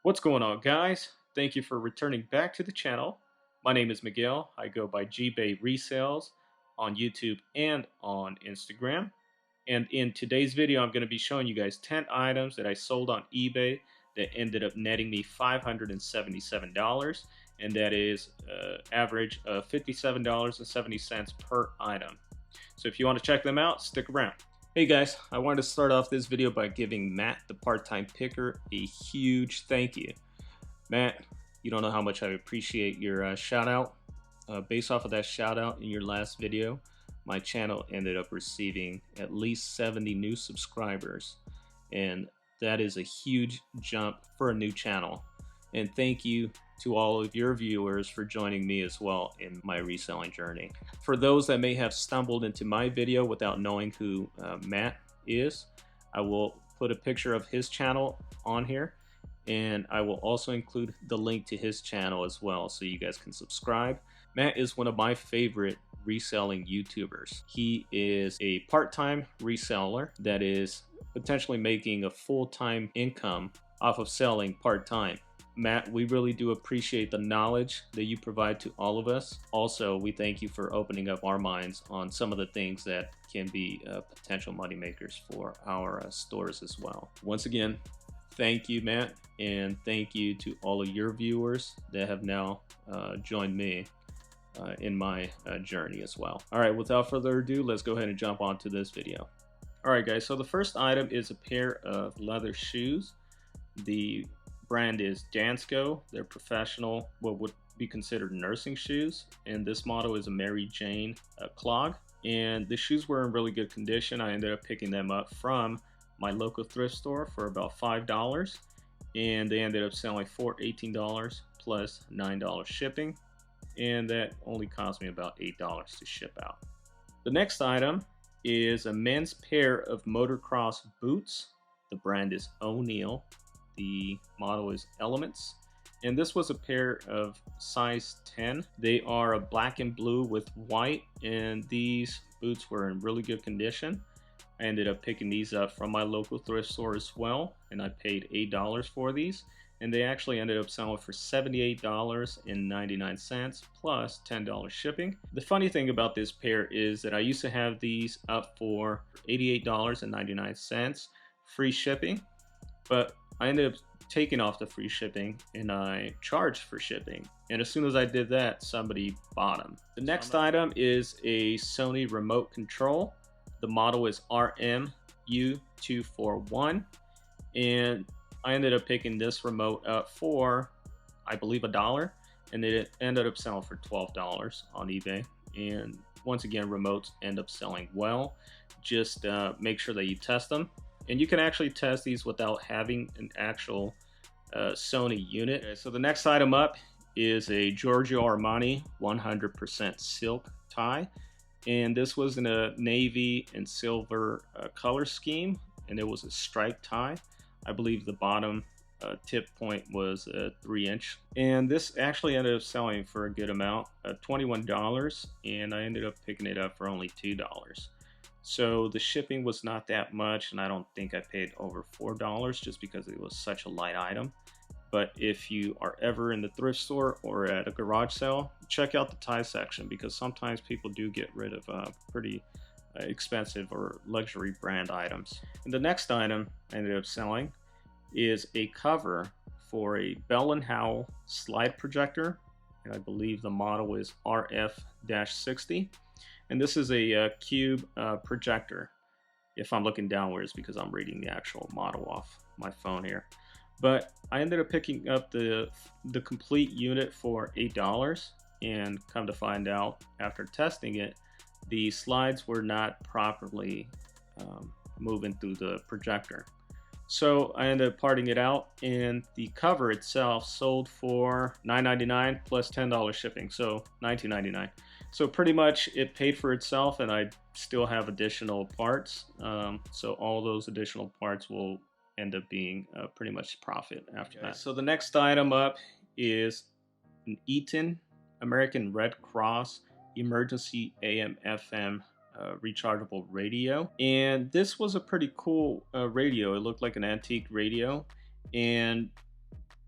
What's going on, guys? Thank you for returning back to the channel. My name is Miguel. I go by G-Bay Resales on YouTube and on Instagram. And in today's video, I'm going to be showing you guys 10 items that I sold on eBay that ended up netting me $577, and that is average of $57.70 per item. So if you want to check them out, stick around. Hey guys, I wanted to start off this video by giving Matt, the part-time picker, a huge thank you. Matt, you don't know how much I appreciate your shout out. Based off of that shout out in your last video, my channel ended up receiving at least 70 new subscribers, and that is a huge jump for a new channel. And thank you to all of your viewers for joining me as well in my reselling journey. For those that may have stumbled into my video without knowing who Matt is, I will put a picture of his channel on here, and I will also include the link to his channel as well so you guys can subscribe. Matt is one of my favorite reselling YouTubers. He is a part-time reseller that is potentially making a full-time income off of selling part-time. Matt, we really do appreciate the knowledge that you provide to all of us. Also, we thank you for opening up our minds on some of the things that can be potential money makers for our stores as well. Once again, thank you, Matt, and thank you to all of your viewers that have now joined me in my journey as well. All right, without further ado, let's go ahead and jump onto this video. All right, guys, so the first item is a pair of leather shoes. The brand is Dansko. They're professional, what would be considered nursing shoes, and this model is a Mary Jane clog, and the shoes were in really good condition. I ended up picking them up from my local thrift store for about $5, and they ended up selling for $18 plus $9 shipping, and that only cost me about $8 to ship out. The next item is a men's pair of motocross boots. The brand is O'Neill. The model is Elements, and this was a pair of size 10. They are a black and blue with white, and these boots were in really good condition. I ended up picking these up from my local thrift store as well, and I paid $8 for these, and they actually ended up selling for $78.99 plus $10 shipping. The funny thing about this pair is that I used to have these up for $88.99 free shipping, but I ended up taking off the free shipping and I charged for shipping. And as soon as I did that, somebody bought them. The next item is a Sony remote control. The model is RMU241. And I ended up picking this remote up for, I believe, $1. And it ended up selling for $12 on eBay. And once again, remotes end up selling well. Just make sure that you test them. And you can actually test these without having an actual Sony unit. Okay, so the next item up is a Giorgio Armani 100% silk tie. And this was in a navy and silver color scheme. And it was a striped tie. I believe the bottom tip point was a 3-inch. And this actually ended up selling for a good amount, $21. And I ended up picking it up for only $2. So the shipping was not that much, and I don't think I paid over $4 just because it was such a light item. But if you are ever in the thrift store or at a garage sale, check out the tie section, because sometimes people do get rid of pretty expensive or luxury brand items. And the next item I ended up selling is a cover for a Bell & Howell slide projector, and I believe the model is RF-60. And this is a cube projector. If I'm looking downwards, because I'm reading the actual model off my phone here. But I ended up picking up the complete unit for $8, and come to find out after testing it, the slides were not properly moving through the projector. So I ended up parting it out, and the cover itself sold for $9.99 plus $10 shipping, so $19.99. So pretty much it paid for itself, and I still have additional parts. So all those additional parts will end up being pretty much profit after that. So the next item up is an Eaton American Red Cross emergency AM/FM rechargeable radio, and this was a pretty cool radio. It looked like an antique radio, and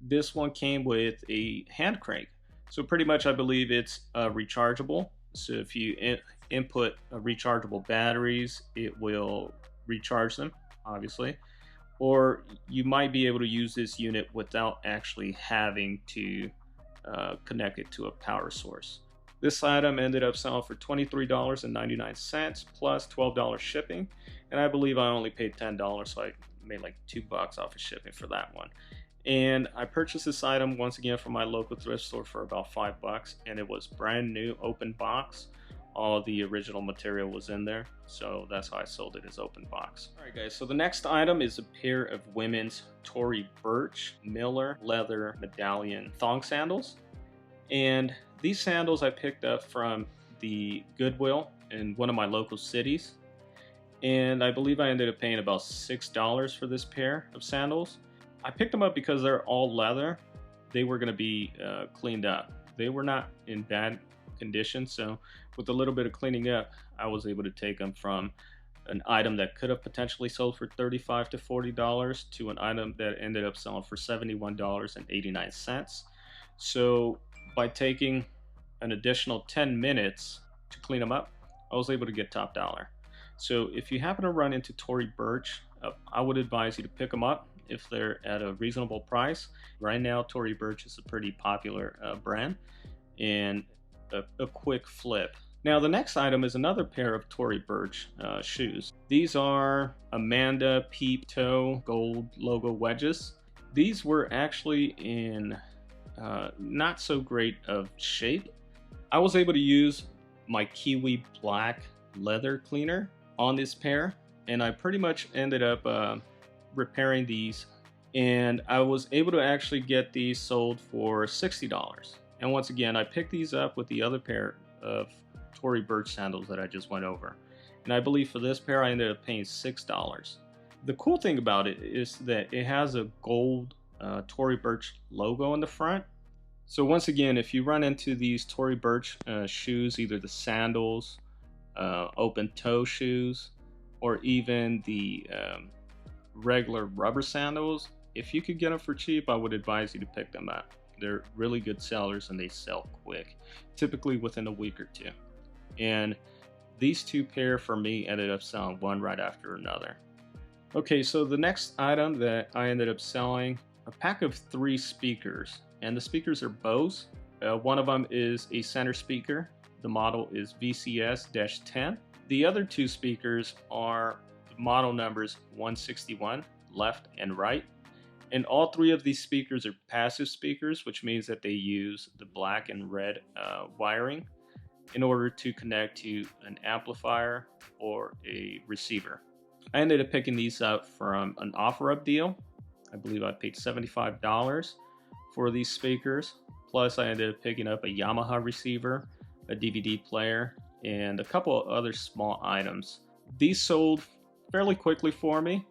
This one came with a hand crank. So pretty much I believe it's rechargeable. So if you input rechargeable batteries, it will recharge them, obviously. Or you might be able to use this unit without actually having to connect it to a power source. This item ended up selling for $23.99 plus $12 shipping, and I believe I only paid $10, so I made like $2 off of shipping for that one. And I purchased this item once again from my local thrift store for about $5, and it was brand new, open box. All the original material was in there, so that's how I sold it, as open box. All right, guys, so the next item is a pair of women's Tory Burch Miller leather medallion thong sandals. And these sandals I picked up from the Goodwill in one of my local cities, and I believe I ended up paying about $6 for this pair of sandals. I picked them up because they're all leather. They were going to be cleaned up. They were not in bad condition, so with a little bit of cleaning up, I was able to take them from an item that could have potentially sold for $35 to $40 to an item that ended up selling for $71.89. So by taking an additional 10 minutes to clean them up, I was able to get top dollar. So if you happen to run into Tory Burch, I would advise you to pick them up if they're at a reasonable price. Right now, Tory Burch is a pretty popular brand and a quick flip. Now, the next item is another pair of Tory Burch shoes. These are Amanda Peep Toe gold logo wedges. These were actually in not so great of shape. I was able to use my Kiwi black leather cleaner on this pair, and I pretty much ended up repairing these, and I was able to actually get these sold for $60. And once again, I picked these up with the other pair of Tory Burch sandals that I just went over, and I believe for this pair I ended up paying $6. The cool thing about it is that it has a gold Tory Burch logo in the front. So once again, if you run into these Tory Burch shoes, either the sandals, open toe shoes, or even the regular rubber sandals, if you could get them for cheap, I would advise you to pick them up. They're really good sellers and they sell quick, typically within a week or two. And these two pair for me ended up selling one right after another. Okay, so the next item that I ended up selling, a pack of 3 speakers, and the speakers are Bose. One of them is a center speaker. The model is VCS-10. The other 2 speakers are model numbers 161, left and right. And all 3 of these speakers are passive speakers, which means that they use the black and red wiring in order to connect to an amplifier or a receiver. I ended up picking these up from an OfferUp deal. I believe I paid $75 for these speakers. Plus I ended up picking up a Yamaha receiver, a DVD player, and a couple of other small items. These sold fairly quickly for me.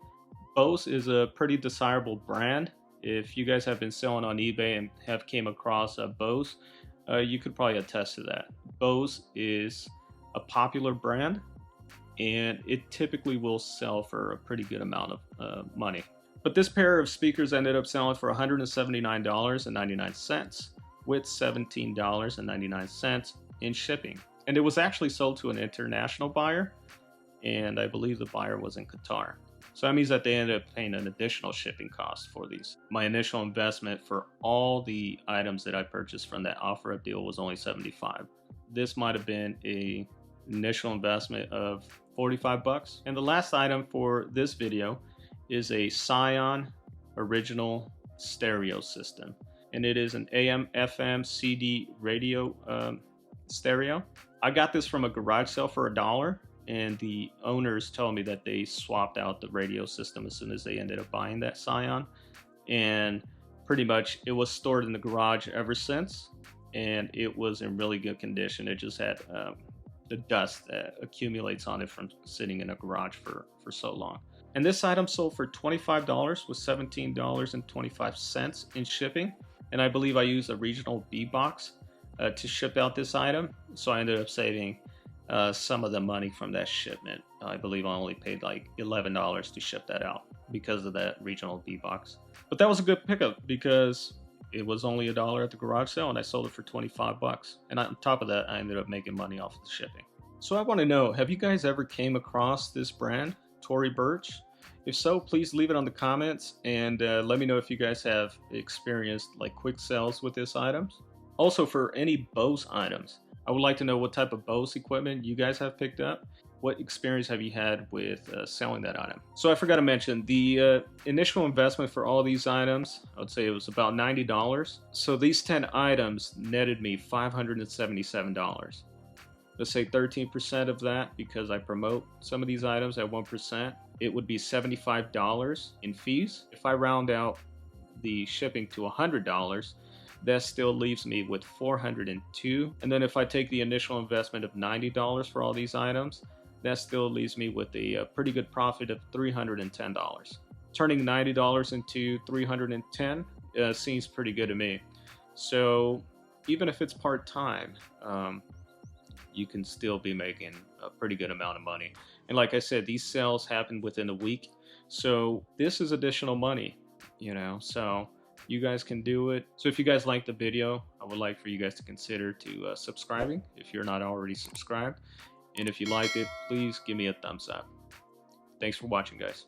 Bose is a pretty desirable brand. If you guys have been selling on eBay and have came across Bose, you could probably attest to that. Bose is a popular brand, and it typically will sell for a pretty good amount of money. But this pair of speakers ended up selling for $179.99 with $17.99 in shipping. And it was actually sold to an international buyer, and I believe the buyer was in Qatar. So that means that they ended up paying an additional shipping cost for these. My initial investment for all the items that I purchased from that OfferUp deal was only $75. This might have been an initial investment of $45. And the last item for this video is a Scion original stereo system. And it is an AM, FM, CD radio stereo. I got this from a garage sale for $1. And the owners told me that they swapped out the radio system as soon as they ended up buying that Scion. And pretty much it was stored in the garage ever since. And it was in really good condition. It just had the dust that accumulates on it from sitting in a garage for so long. And this item sold for $25 with $17.25 in shipping. And I believe I used a regional B box to ship out this item. So I ended up saving some of the money from that shipment. I believe I only paid like $11 to ship that out. because of that regional B box. But that was a good pickup because it was only $1 at the garage sale and I sold it for 25 bucks. And on top of that, I ended up making money off of the shipping. So I want to know, have you guys ever came across this brand, Tory Burch? If so, please leave it on the comments and let me know if you guys have experienced like quick sales with this items. Also, for any Bose items, I would like to know what type of Bose equipment you guys have picked up. What experience have you had with selling that item? So I forgot to mention the initial investment for all these items, I would say it was about $90. So these 10 items netted me $577. Let's say 13% of that, because I promote some of these items at 1%, it would be $75 in fees. If I round out the shipping to $100, that still leaves me with $402. And then if I take the initial investment of $90 for all these items, that still leaves me with a pretty good profit of $310. Turning $90 into $310 seems pretty good to me. So even if it's part-time, you can still be making a pretty good amount of money. And like I said, these sales happen within a week. So this is additional money, you know, so you guys can do it. So if you guys like the video, I would like for you guys to consider to subscribing if you're not already subscribed. And if you like it, please give me a thumbs up. Thanks for watching, guys.